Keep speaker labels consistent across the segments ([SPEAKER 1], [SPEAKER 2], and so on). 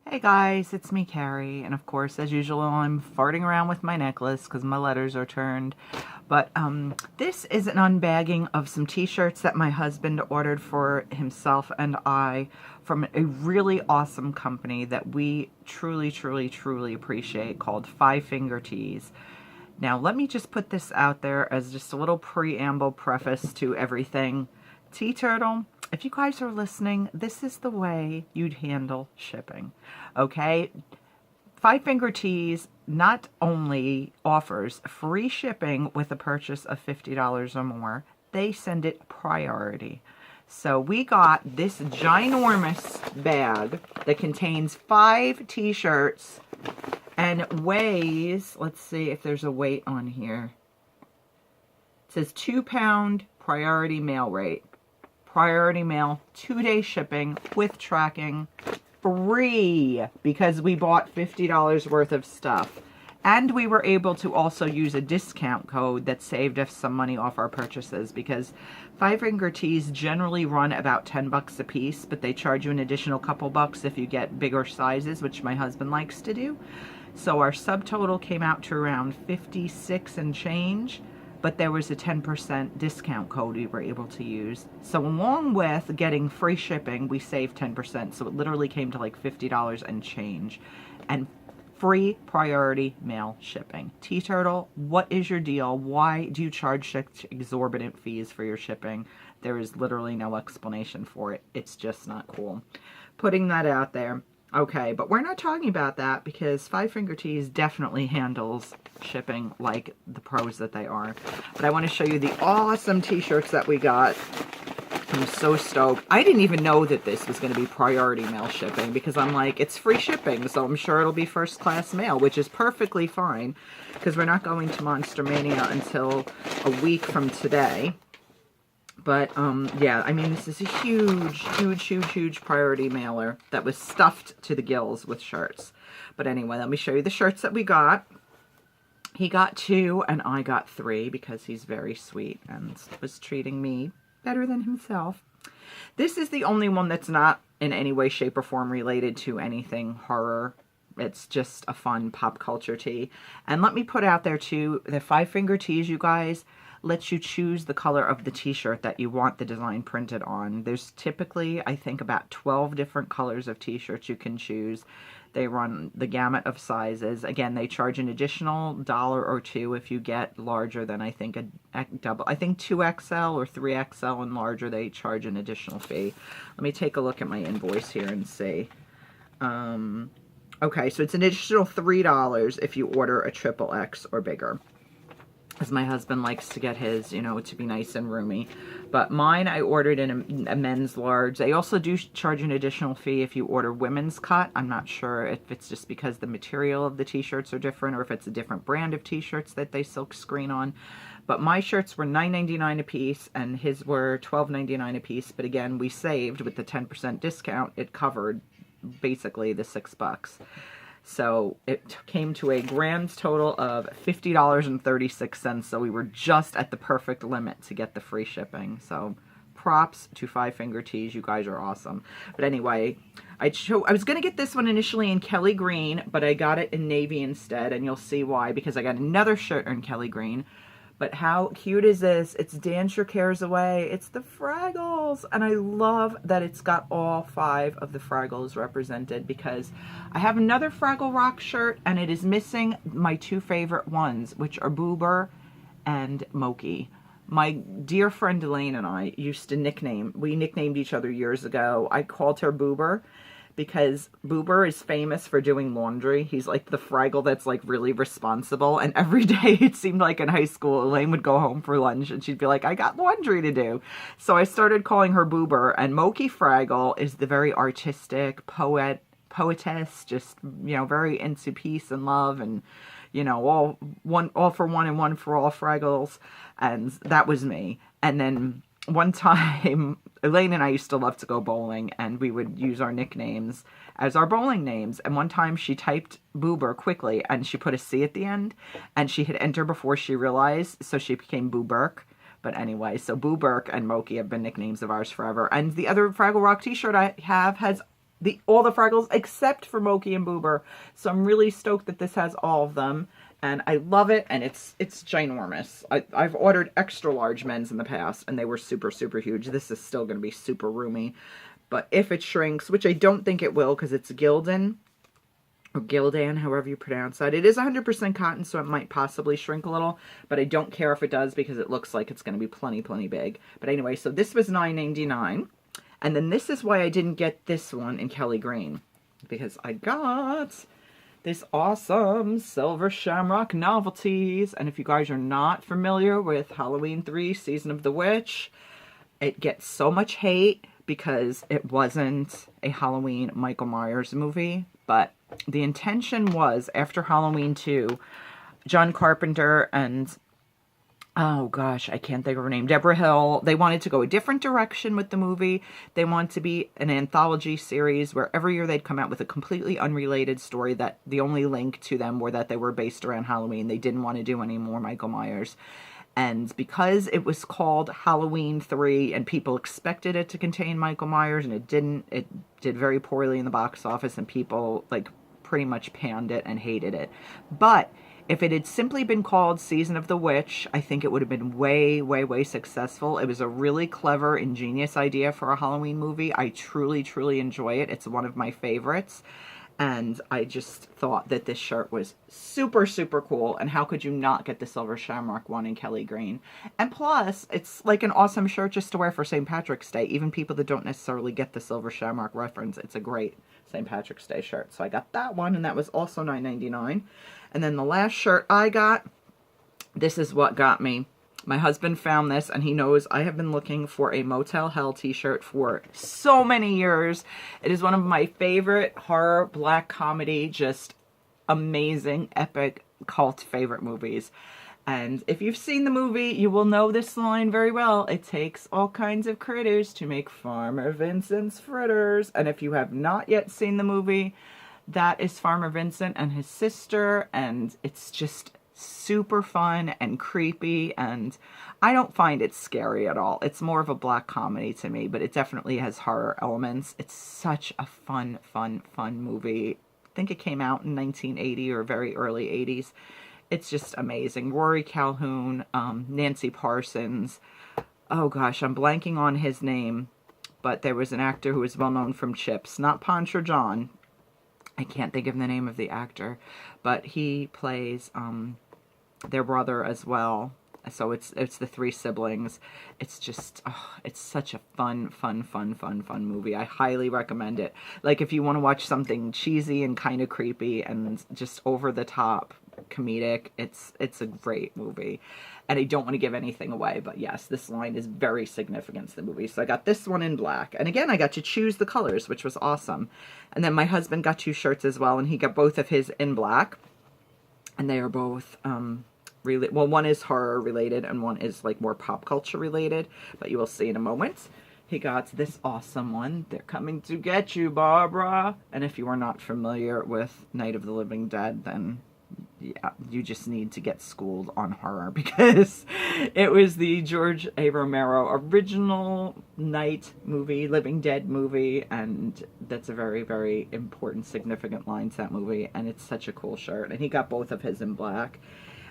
[SPEAKER 1] Hey guys, it's me, Carrie, and of course, as usual, I'm farting around with my necklace because my letters are turned. But this is an unbagging of some t-shirts that my husband ordered for himself and I from a really awesome company that we truly, truly, truly appreciate called Five Finger Tees. Now, let me just put this out there as just a little preamble preface to everything. Tea Turtle, if you guys are listening, this is the way you'd handle shipping, okay? Five Finger Tees not only offers free shipping with a purchase of $50 or more, they send it priority. So we got this ginormous bag that contains 5 t-shirts and weighs, let's see if there's a weight on here. It says 2-pound priority mail rate. Priority mail, 2-day shipping with tracking, free because we bought $50 worth of stuff. And we were able to also use a discount code that saved us some money off our purchases because Five Finger Tees generally run about 10 bucks a piece, but they charge you an additional couple bucks if you get bigger sizes, which my husband likes to do. So our subtotal came out to around 56 and change. But there was a 10% discount code we were able to use. So along with getting free shipping, we saved 10%. So it literally came to like $50 and change. And free priority mail shipping. Tea Turtle, what is your deal? Why do you charge such exorbitant fees for your shipping? There is literally no explanation for it. It's just not cool. Putting that out there. Okay, but we're not talking about that because Five Finger Tees definitely handles shipping like the pros that they are. But I want to show you the awesome t-shirts that we got. I'm so stoked. I didn't even know that this was going to be priority mail shipping because I'm like, it's free shipping, so I'm sure it'll be first class mail, which is perfectly fine because we're not going to Monster Mania until a week from today. But, yeah, I mean, this is a huge, huge, huge, huge priority mailer that was stuffed to the gills with shirts. But anyway, let me show you the shirts that we got. He got 2 and I got 3 because he's very sweet and was treating me better than himself. This is the only one that's not in any way, shape, or form related to anything horror. It's just a fun pop culture tee. And let me put out there, too, the Five Finger Tees, you guys, lets you choose the color of the t-shirt that you want the design printed on. There's typically, I think, about 12 different colors of t-shirts you can choose. They run the gamut of sizes. Again, they charge an additional $1 or $2 if you get larger than, I think, a double. I think 2XL or 3XL and larger, they charge an additional fee. Let me take a look at my invoice here and see. Okay, so it's an additional $3 if you order a XXX or bigger. As my husband likes to get his, you know, to be nice and roomy. But mine, I ordered in a men's large. They also do charge an additional fee if you order women's cut. I'm not sure if it's just because the material of the t-shirts are different or if it's a different brand of t-shirts that they silk screen on. But my shirts were $9.99 a piece and his were $12.99 a piece. But again, we saved with the 10% discount. It covered basically the $6. So it came to a grand total of $50.36. So we were just at the perfect limit to get the free shipping. So props to Five Finger Tees. You guys are awesome. But anyway, I was going to get this one initially in Kelly Green, but I got it in navy instead. And you'll see why, because I got another shirt in Kelly Green. But how cute is this? It's Dance Your Cares Away. It's the Fraggles. And I love that it's got all 5 of the Fraggles represented because I have another Fraggle Rock shirt and it is missing my 2 favorite ones, which are Boober and Moki. My dear friend Elaine and I used to we nicknamed each other years ago. I called her Boober because Boober is famous for doing laundry. He's like the Fraggle that's like really responsible. And every day it seemed like in high school, Elaine would go home for lunch and she'd be like, I got laundry to do. So I started calling her Boober. And Moki Fraggle is the very artistic poetess, just, you know, very into peace and love and, you know, all for one and one for all Fraggles. And that was me. And then one time, Elaine and I used to love to go bowling, and we would use our nicknames as our bowling names. And one time she typed Boober quickly, and she put a C at the end, and she hit enter before she realized, so she became Boo Burke. But anyway, so Boo Burke and Moki have been nicknames of ours forever. And the other Fraggle Rock t-shirt I have has all the Fraggles except for Moki and Boober. So I'm really stoked that this has all of them. And I love it, and it's ginormous. I've ordered extra large men's in the past, and they were super, super huge. This is still going to be super roomy. But if it shrinks, which I don't think it will because it's Gildan, or Gildan, however you pronounce that. It is 100% cotton, so it might possibly shrink a little, but I don't care if it does because it looks like it's going to be plenty, plenty big. But anyway, so this was $9.99, and then this is why I didn't get this one in Kelly Green, because I got this awesome Silver Shamrock novelties. And if you guys are not familiar with Halloween 3 Season of the Witch, it gets so much hate because it wasn't a Halloween Michael Myers movie. But the intention was, after Halloween 2, John Carpenter and, oh gosh, I can't think of her name, Deborah Hill, they wanted to go a different direction with the movie. They wanted to be an anthology series where every year they'd come out with a completely unrelated story that the only link to them were that they were based around Halloween. They didn't want to do any more Michael Myers. And because it was called Halloween 3 and people expected it to contain Michael Myers and it didn't, it did very poorly in the box office and people like pretty much panned it and hated it. But if it had simply been called Season of the Witch, I think it would have been way, way, way successful. It was a really clever, ingenious idea for a Halloween movie. I truly, truly enjoy it. It's one of my favorites. And I just thought that this shirt was super, super cool. And how could you not get the Silver Shamrock one in Kelly Green? And plus, it's like an awesome shirt just to wear for St. Patrick's Day. Even people that don't necessarily get the Silver Shamrock reference, it's a great St. Patrick's Day shirt. So I got that one, and that was also $9.99. And then the last shirt I got, this is what got me. My husband found this, and he knows I have been looking for a Motel Hell t-shirt for so many years. It is one of my favorite horror black comedy, just amazing, epic, cult favorite movies. And if you've seen the movie, you will know this line very well. It takes all kinds of critters to make Farmer Vincent's fritters. And if you have not yet seen the movie, that is Farmer Vincent and his sister, and it's just super fun and creepy, and I don't find it scary at all. It's more of a black comedy to me, but it definitely has horror elements. It's such a fun, fun, fun movie. I think it came out in 1980 or very early 80s. It's just amazing. Rory Calhoun, Nancy Parsons. Oh gosh, I'm blanking on his name, but there was an actor who was well known from Chips, not Poncho John. I can't think of the name of the actor, but he plays their brother as well. So it's the three siblings. It's just, oh, it's such a fun, fun, fun, fun, fun movie. I highly recommend it. Like if you want to watch something cheesy and kind of creepy and just over the top comedic, it's a great movie. And I don't want to give anything away, but yes, this line is very significant to the movie. So I got this one in black. And again, I got to choose the colors, which was awesome. And then my husband got 2 shirts as well, and he got both of his in black. And they are both, well, one is horror related and one is like more pop culture related, but you will see in a moment. He got this awesome one. They're coming to get you, Barbara. And if you are not familiar with Night of the Living Dead, then yeah, you just need to get schooled on horror because it was the George A. Romero original Night movie, Living Dead movie, and that's a very, very important, significant line to that movie, and it's such a cool shirt. And he got both of his in black.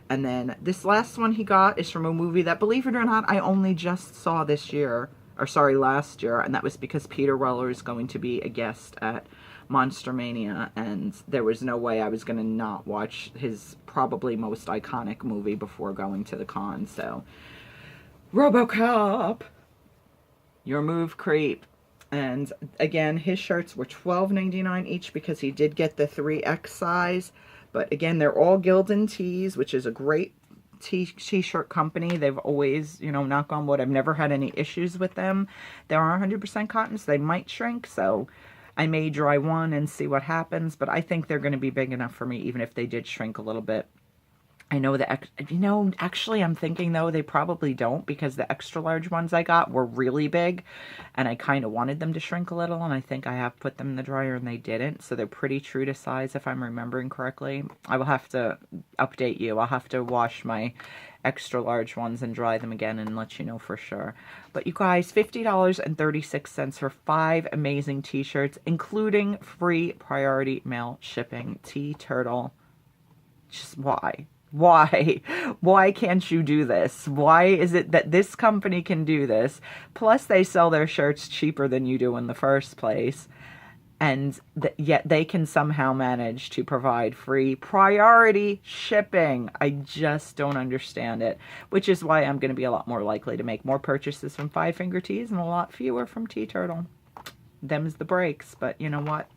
[SPEAKER 1] And then this last one he got is from a movie that, believe it or not, I only just saw this year, or sorry, last year, and that was because Peter Weller is going to be a guest at Monster Mania, and there was no way I was going to not watch his probably most iconic movie before going to the con. So, RoboCop, your move, creep. And again, his shirts were $12.99 each because he did get the 3X size. But again, they're all Gildan tees, which is a great t-shirt company. They've always, you know, knock on wood, I've never had any issues with them. They are 100% cotton, so they might shrink, so I may try one and see what happens, but I think they're going to be big enough for me even if they did shrink a little bit. I know actually I'm thinking though they probably don't, because the extra large ones I got were really big and I kind of wanted them to shrink a little, and I think I have put them in the dryer and they didn't. So they're pretty true to size if I'm remembering correctly. I will have to update you. I'll have to wash my extra large ones and dry them again and let you know for sure. But you guys, $50.36 for 5 amazing t-shirts, including free priority mail shipping. T-Turtle. Just why? Why? Why can't you do this? Why is it that this company can do this? Plus, they sell their shirts cheaper than you do in the first place. And yet they can somehow manage to provide free priority shipping. I just don't understand it. Which is why I'm going to be a lot more likely to make more purchases from Five Finger Tees and a lot fewer from T-Turtle. Them's the breaks. But you know what?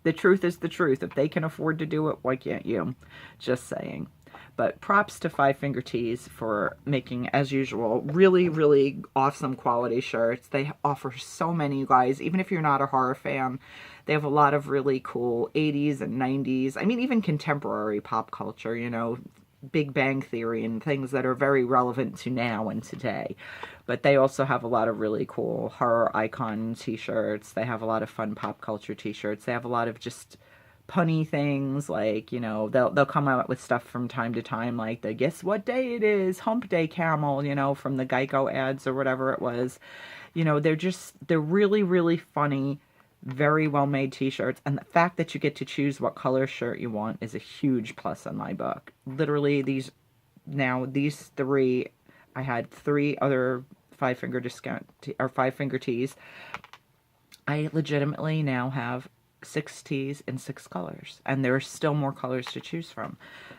[SPEAKER 1] The truth is the truth. If they can afford to do it, why can't you? Just saying. But props to Five Finger Tees for making, as usual, really, really awesome quality shirts. They offer so many, you guys. Even if you're not a horror fan, they have a lot of really cool 80s and 90s. I mean, even contemporary pop culture, you know, Big Bang Theory and things that are very relevant to now and today. But they also have a lot of really cool horror icon t-shirts. They have a lot of fun pop culture t-shirts. They have a lot of just punny things, like, you know, they'll come out with stuff from time to time, like the guess what day it is, hump day camel, you know, from the Geico ads or whatever it was. You know, they're really, really funny, very well made t-shirts, and the fact that you get to choose what color shirt you want is a huge plus in my book. Literally, these three, I had 3 other Five Finger Tees. I legitimately now have 6 tees in 6 colors, and there are still more colors to choose from.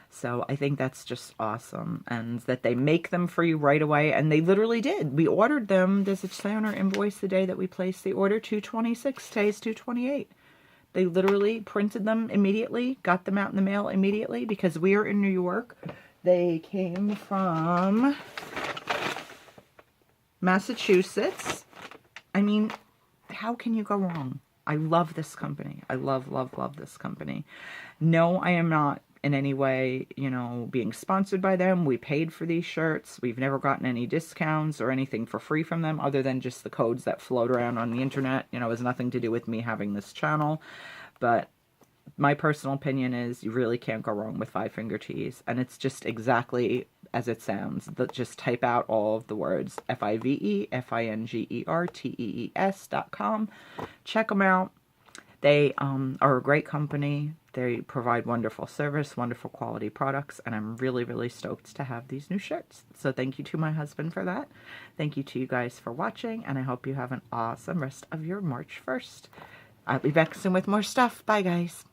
[SPEAKER 1] So I think that's just awesome, and that they make them for you right away, and they literally did. We ordered them. Does it say on our invoice the day that we placed the order? 2/26, today's 2/28. They literally printed them immediately, got them out in the mail immediately, because we are in New York. They came from Massachusetts. I mean, how can you go wrong? I love this company. I love, love, love this company. No, I am not in any way, you know, being sponsored by them. We paid for these shirts. We've never gotten any discounts or anything for free from them, other than just the codes that float around on the internet. You know, it has nothing to do with me having this channel. But my personal opinion is you really can't go wrong with Five Finger Tees. And it's just exactly as it sounds. Just type out all of the words. FIVEFINGERTEES.com. Check them out. They are a great company. They provide wonderful service, wonderful quality products, and I'm really, really stoked to have these new shirts. So thank you to my husband for that. Thank you to you guys for watching, and I hope you have an awesome rest of your March 1st. I'll be back soon with more stuff. Bye, guys.